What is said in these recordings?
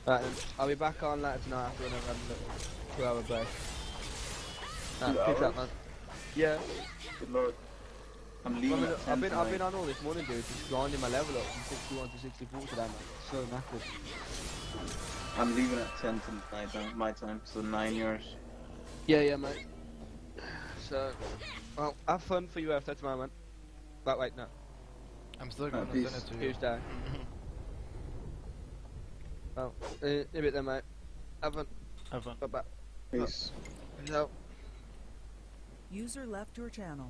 Right, then I'll be back on later tonight after whenever I'm a little 2 hour break. Peace out, man. Yeah. Good lord. I'm I leaving mean, at 10 I've been tonight. on all this morning, dude, just grinding my level up from 61 to 64 today, man. So knackered. I'm leaving at 10 tonight, my time, so 9 yours. Yeah, mate. So, well, have fun for you after tomorrow, man. But wait, no. I'm still gonna peace. send it to you. Tuesday. Well, in a bit then, mate. Have fun. Have fun. Bye-bye. Peace. Peace out. User left your channel.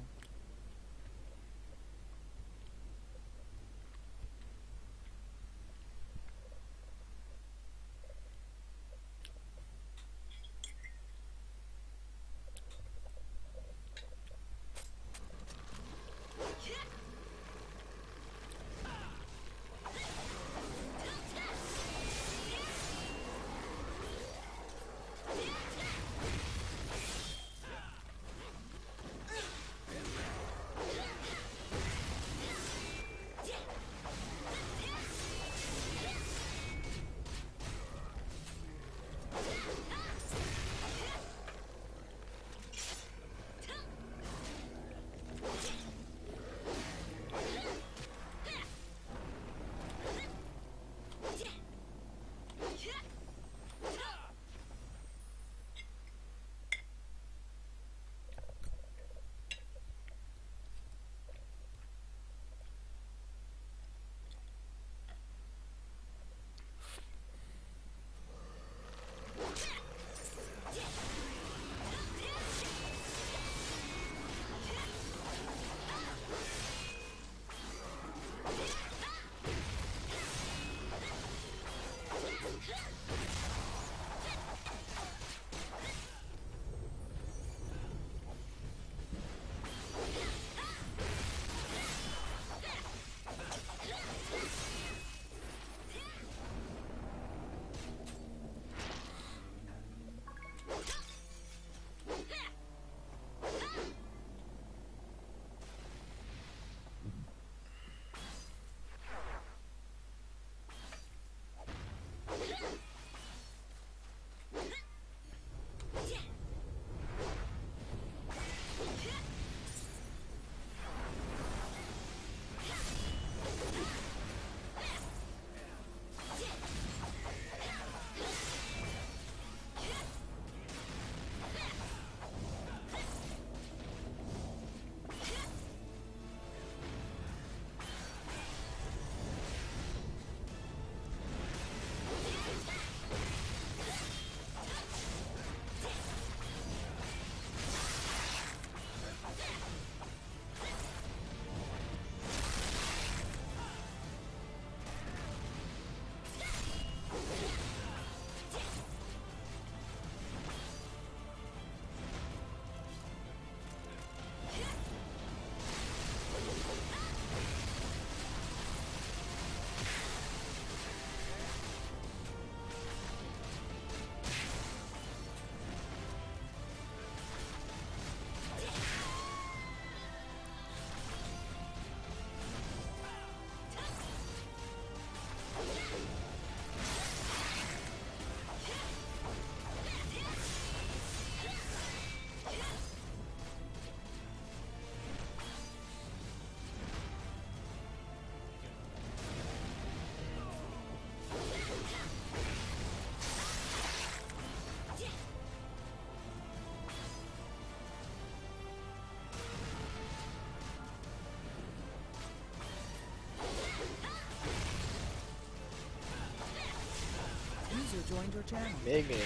User joined your channel. Mikkel,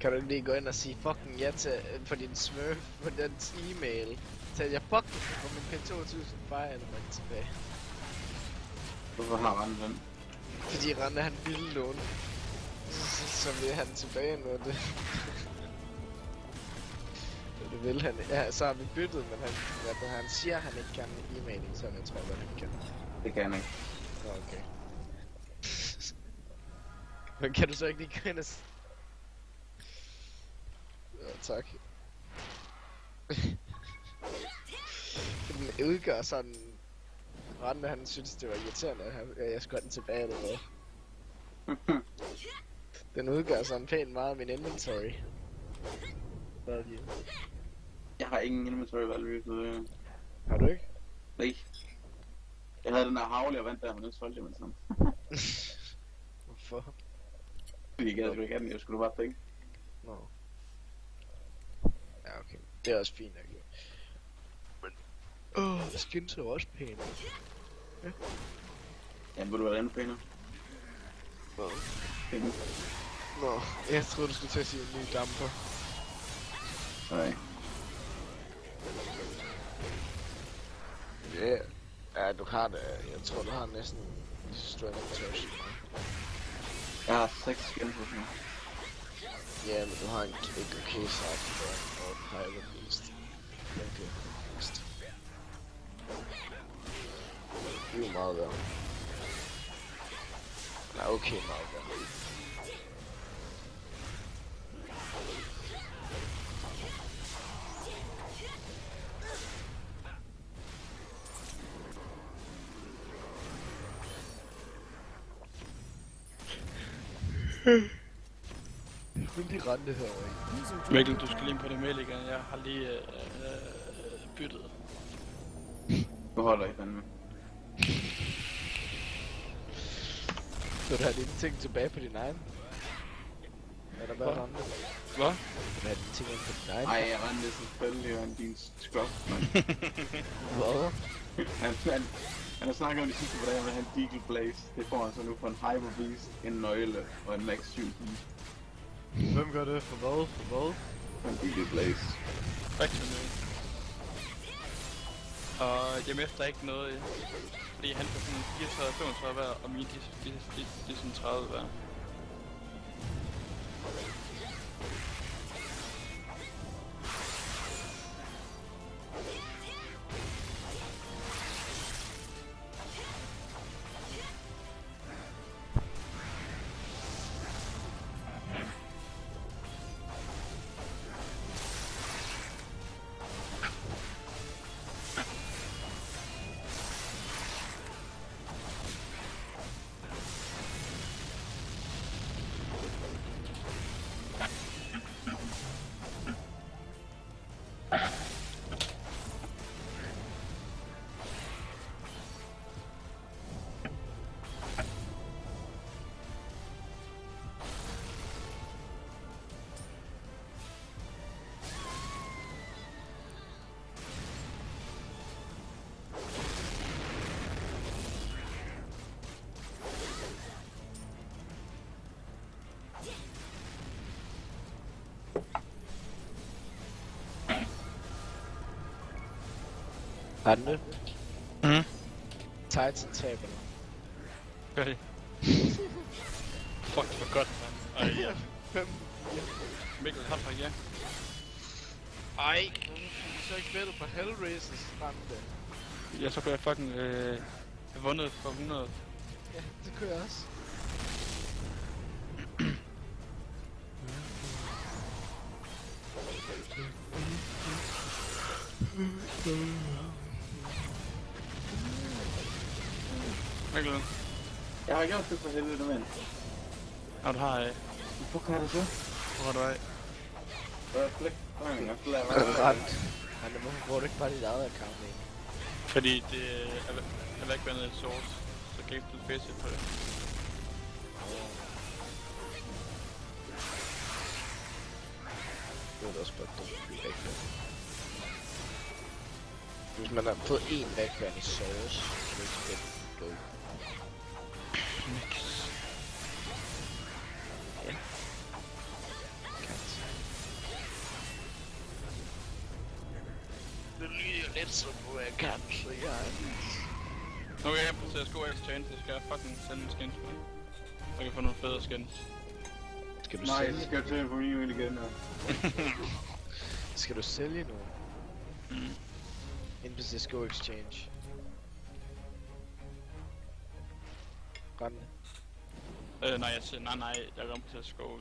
kan du lige gå ind og sige fucking ja til på din smurf på dens e-mail? Så jeg fucking får min P2000 Fire-element tilbage. Hvorfor har han den? Fordi Rande han ville låne. Så vil han tilbage nu det. Det vil han. Ja, så har vi byttet, men han siger han ikke kan e-mailing, så jeg tror godt han kan. Det kan han ikke. Okay. Men kan du så ikke lige gå ind og... Ja, tak. Den udgør sådan... Rande han synes det var irriterende, at jeg skulle have den tilbage eller noget. Den udgør sådan pænt meget af min inventory. Hvad er det? Jeg har ingen inventory value, så Har du ikke? nej. Jeg havde den der havle, jeg vandt der, men den solgte jeg med sådan. Hvorfor? Fordi jeg skulle ikke have den, jeg skulle bare penge. Nå. Ja, okay. Det er også fint, okay. Men... skins er også pæne. Ja. Ja, burde du være endnu pænere? Nå. Penge. Nå, jeg troede du skulle til at sige en ny damper. Nej. Ja. Ja, du har det. Jeg tror, du har næsten strength touch. Jeg har 6 skins hos mig. Ja, men du har en okay sejt og et pirate beast. Okay. Next. Det er jo meget værd. Nej, okay meget værd. Hvilken rente herovre? Mikkel, du skal lige på det mail igen. Jeg har lige byttet. Du holder ikke fandme. Så du har dine ting tilbage på din egen? Eller hvad rente? Hvad? Du har dine ting på din egen? Ej, jeg rendte selvfølgelig en din scrub. Hvad? Han har snakket om de sidste par dage, at han vil have en Deagle Blaze. Det får han så nu for en Hyper Beast, en nøgle og en Max 7 Beast. Hvem gør det? For hvad? For hvad? En Deagle Blaze. Rigtig noget. Og jeg mister ikke noget, fordi han får sådan 34-35 hver, og mine de er sådan 30 hver. Rente? Mhm. Titan taber nu. Gør det. Fuck, det var godt, mand. Ej, ja. 5. Mikkel, har du ja? Ej, nu fik så ikke bettet på Hellraisers rente. Ja, så kunne jeg fucking vundet for 100. Ja, det kunne jeg også. Mikkel, Jeg har gjort det for helvede, men. når du har Hvor kan du så? hvor har du af? Hvad er flæk? Jeg skal lade Er det være. rent? Men hvorfor bruger du ikke bare dit eget account egentlig? Fordi det er ikke været et source, så kan jeg ikke spille face på det. Det er da også bare dumt at blive vækværende. Hvis man har fået én vækværende source, så er det ikke spændt go. Ja. Kant. Det lyder lidt som på jeg kan, så jeg er Nu kan jeg på CSGO Exchange, så skal jeg fucking sende en skins på. Så kan jeg få nogle federe skins. Skal du Nej, sælge? så skal jeg til på min email igen her. Skal du sælge nu? Mm. Ind på CSGO Exchange. Rende. Nej, jeg rammer på CSGO